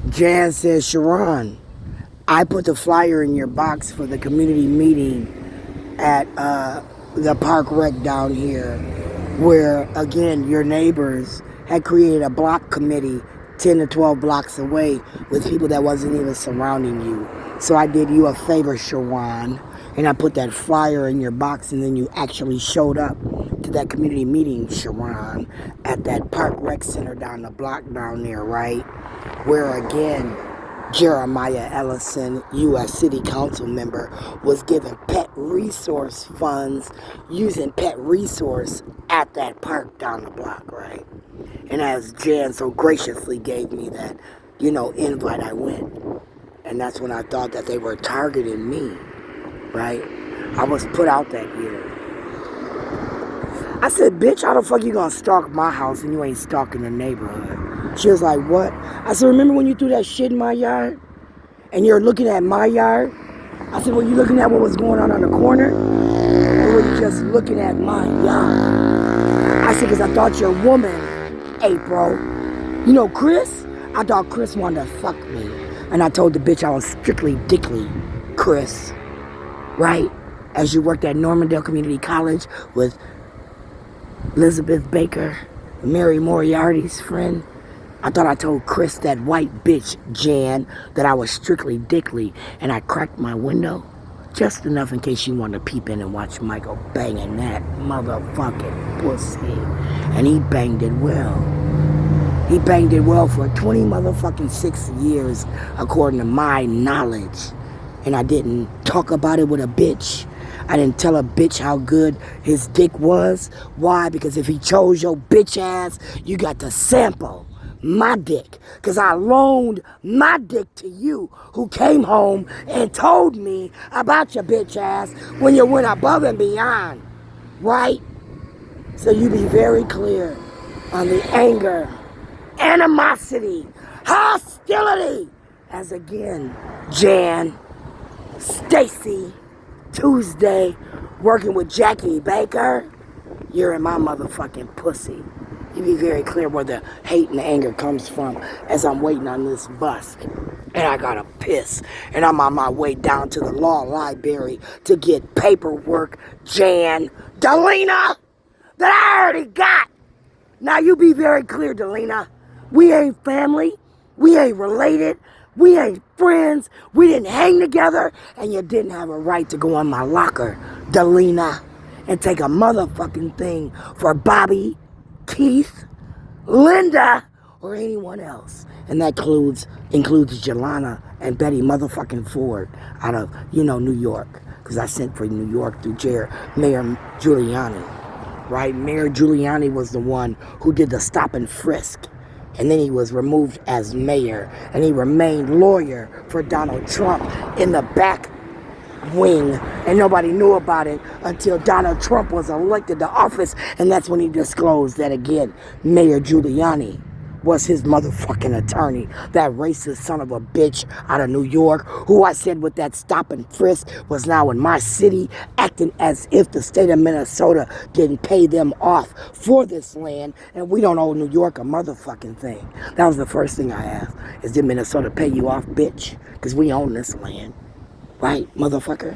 Jan says, Sharon, I put the flyer in your box for the community meeting at the park rec down here, where, again, your neighbors had created a block committee 10 to 12 blocks away with people that wasn't even surrounding you. So I did you a favor, Shawan, and I put that flyer in your box, and then you actually showed up to that community meeting, Shawan, at that park rec center down the block down there, right? Where, again, Jeremiah Ellison, U.S. City Council member, was given pet resource funds using pet resource at that park down the block, right? And as Jan so graciously gave me that, invite, I went. And that's when I thought that they were targeting me, right? I was put out that year. I said, bitch, how the fuck you gonna stalk my house and you ain't stalking the neighborhood? She was like, what? I said, remember when you threw that shit in my yard? And you're looking at my yard? I said, were you looking at what was going on the corner? Or were you just looking at my yard? I said, because I thought your woman, April, Chris? I thought Chris wanted to fuck me. And I told the bitch I was strictly dickly, Chris. Right? As you worked at Normandale Community College with Elizabeth Baker, Mary Moriarty's friend. I thought I told Chris, that white bitch, Jan, that I was strictly dickly, and I cracked my window just enough in case she wanted to peep in and watch Michael banging that motherfucking pussy. And he banged it well. He banged it well for 20 motherfucking 6 years, according to my knowledge. And I didn't talk about it with a bitch. I didn't tell a bitch how good his dick was. Why? Because if he chose your bitch ass, you got to sample my dick. Because I loaned my dick to you, who came home and told me about your bitch ass when you went above and beyond. Right? So you be very clear on the anger, animosity, hostility. As again, Jan, Stacy, Tuesday, working with Jackie Baker, you're in my motherfucking pussy. You be very clear where the hate and anger comes from as I'm waiting on this bus. And I gotta piss. And I'm on my way down to the law library to get paperwork, Jan, Delina, that I already got. Now you be very clear, Delina. We ain't family. We ain't related. We ain't friends. We didn't hang together. And you didn't have a right to go on my locker, Delina, and take a motherfucking thing for Bobby, Keith, Linda, or anyone else. And that includes Jelana and Betty motherfucking Ford out of, New York. Because I sent for New York through Mayor Giuliani. Right? Mayor Giuliani was the one who did the stop and frisk. And then he was removed as mayor. And he remained lawyer for Donald Trump in the back wing. And nobody knew about it until Donald Trump was elected to office. And that's when he disclosed that, again, Mayor Giuliani was his motherfucking attorney. That racist son of a bitch out of New York, who I said with that stop and frisk was now in my city, acting as if the state of Minnesota didn't pay them off for this land, and we don't owe New York a motherfucking thing. That was the first thing I asked, is did Minnesota pay you off, bitch? Because we own this land. Right, motherfucker?